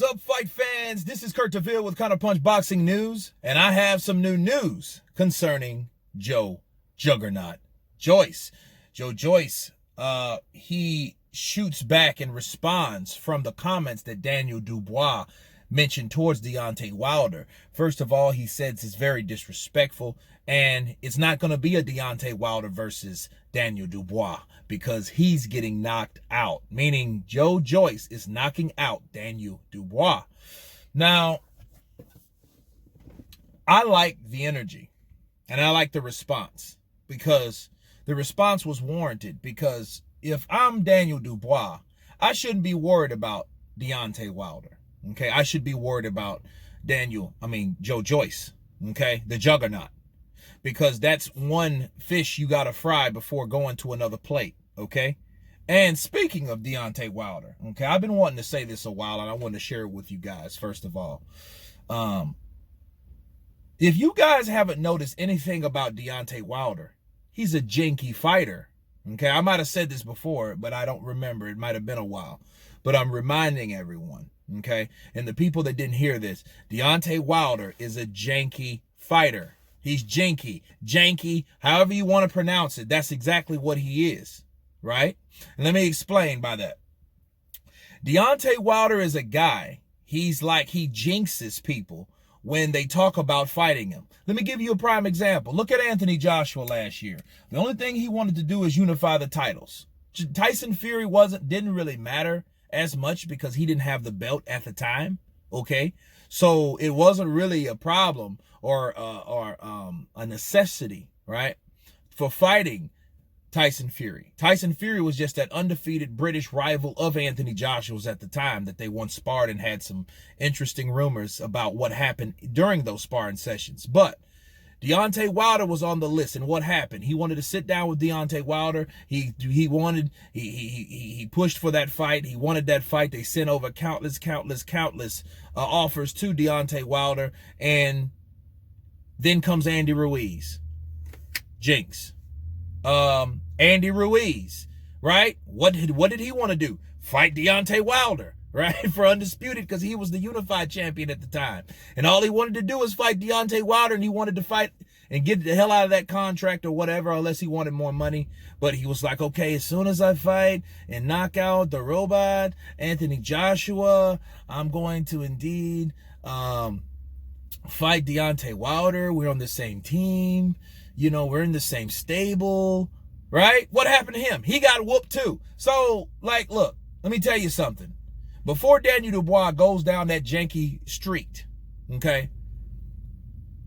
What's up, fight fans? This is Kurt DeVille with Counterpunch Boxing News, and I have some new news concerning Joe Juggernaut Joyce. Joe Joyce, he shoots back and responds from the comments that Daniel Dubois mentioned towards Deontay Wilder. First of all, he says it's very disrespectful, and it's not going to be a Deontay Wilder versus Daniel Dubois because he's getting knocked out, meaning Joe Joyce is knocking out Daniel Dubois. Now, I like the energy, and I like the response because the response was warranted, because if I'm Daniel Dubois, I shouldn't be worried about Deontay Wilder. Okay, I should be worried about Joe Joyce, okay, the Juggernaut, because that's one fish you got to fry before going to another plate, okay? And speaking of Deontay Wilder, okay, I've been wanting to say this a while, and I want to share it with you guys, first of all. If you guys haven't noticed anything about Deontay Wilder, he's a janky fighter, okay? I might have said this before, but I don't remember. It might have been a while, but I'm reminding everyone. Okay, and the people that didn't hear this, Deontay Wilder is a janky fighter. He's janky, however you want to pronounce it. That's exactly what he is, right? And let me explain by that. Deontay Wilder is a guy, he's like he jinxes people when they talk about fighting him. Let me give you a prime example. Look at Anthony Joshua last year. The only thing he wanted to do is unify the titles. Tyson Fury didn't really matter as much because he didn't have the belt at the time, okay? So it wasn't really a problem or a necessity, right, for fighting Tyson Fury. Tyson Fury was just that undefeated British rival of Anthony Joshua's at the time that they once sparred and had some interesting rumors about what happened during those sparring sessions. But Deontay Wilder was on the list, and what happened? He wanted to sit down with Deontay Wilder. He pushed for that fight. He wanted that fight. They sent over countless offers to Deontay Wilder, and then comes Andy Ruiz. Jinx. Andy Ruiz, right? What did he want to do? Fight Deontay Wilder, right? For undisputed, because he was the unified champion at the time. And all he wanted to do was fight Deontay Wilder, and he wanted to fight and get the hell out of that contract or whatever, unless he wanted more money. But he was like, okay, as soon as I fight and knock out the robot, Anthony Joshua, I'm going to indeed fight Deontay Wilder. We're on the same team. You know, we're in the same stable, right? What happened to him? He got whooped too. So, like, look, let me tell you something. Before Daniel Dubois goes down that janky street, okay,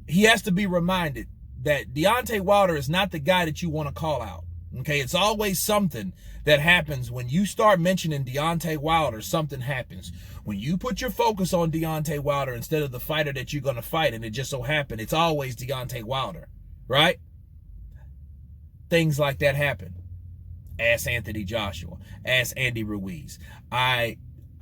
he has to be reminded that Deontay Wilder is not the guy that you want to call out, okay? It's always something that happens when you start mentioning Deontay Wilder, something happens. When you put your focus on Deontay Wilder instead of the fighter that you're going to fight, and it just so happened, it's always Deontay Wilder, right? Things like that happen. Ask Anthony Joshua. Ask Andy Ruiz.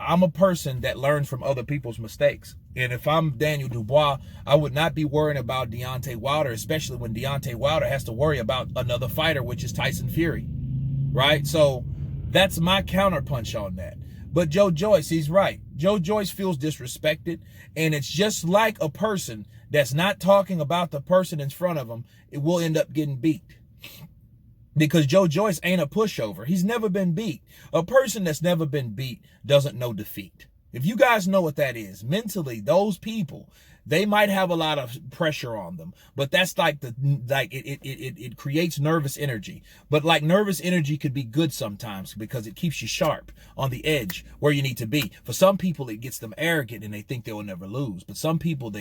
I'm a person that learns from other people's mistakes. And if I'm Daniel Dubois, I would not be worrying about Deontay Wilder, especially when Deontay Wilder has to worry about another fighter, which is Tyson Fury, right? So that's my counterpunch on that. But Joe Joyce, he's right. Joe Joyce feels disrespected, and it's just like a person that's not talking about the person in front of him, it will end up getting beat. Because Joe Joyce ain't a pushover. He's never been beat. A person that's never been beat doesn't know defeat. If you guys know what that is, mentally, those people, they might have a lot of pressure on them, but that's it creates nervous energy. But like nervous energy could be good sometimes because it keeps you sharp on the edge where you need to be. For some people, it gets them arrogant and they think they will never lose. But some people,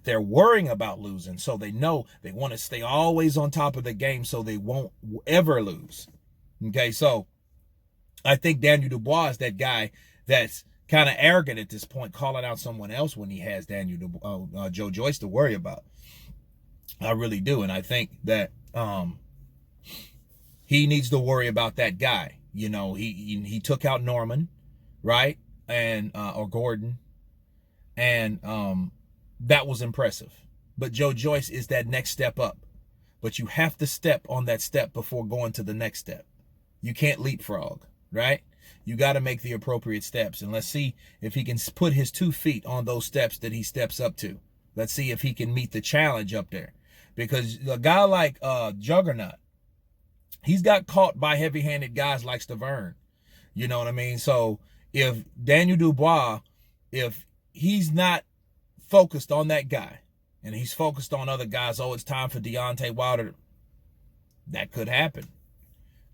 they're worrying about losing, so they know they want to stay always on top of the game so they won't ever lose. Okay, so I think Daniel Dubois is that guy that's kind of arrogant at this point, calling out someone else when he has Joe Joyce to worry about. I really do, and I think that he needs to worry about that guy. You know, he took out Norman, right, and or Gordon, and that was impressive. But Joe Joyce is that next step up. But you have to step on that step before going to the next step. You can't leapfrog, right? You got to make the appropriate steps. And let's see if he can put his 2 feet on those steps that he steps up to. Let's see if he can meet the challenge up there. Because a guy like Juggernaut, he's got caught by heavy-handed guys like Stavern. You know what I mean? So if Daniel Dubois, if he's not focused on that guy and he's focused on other guys, oh, it's time for Deontay Wilder, that could happen,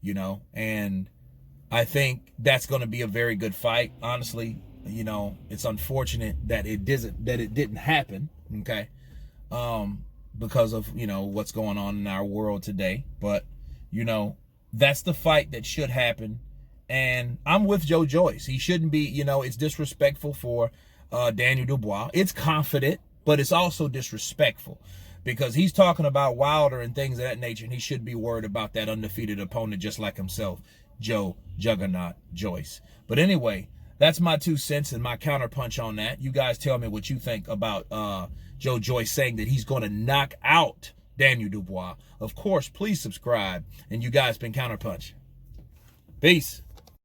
you know. And I think that's going to be a very good fight, honestly. You know, it's unfortunate that it didn't happen, okay? Because of, you know, what's going on in our world today. But, you know, that's the fight that should happen. And I'm with Joyce. He shouldn't be, you know, it's disrespectful for Daniel Dubois. It's confident, but it's also disrespectful because he's talking about Wilder and things of that nature, and he should be worried about that undefeated opponent just like himself, Juggernaut Joyce. But anyway, that's my 2 cents and my counterpunch on that. You guys tell me what you think about Joyce saying that he's going to knock out Daniel Dubois. Of course, please subscribe. And you guys been Counterpunch. Peace.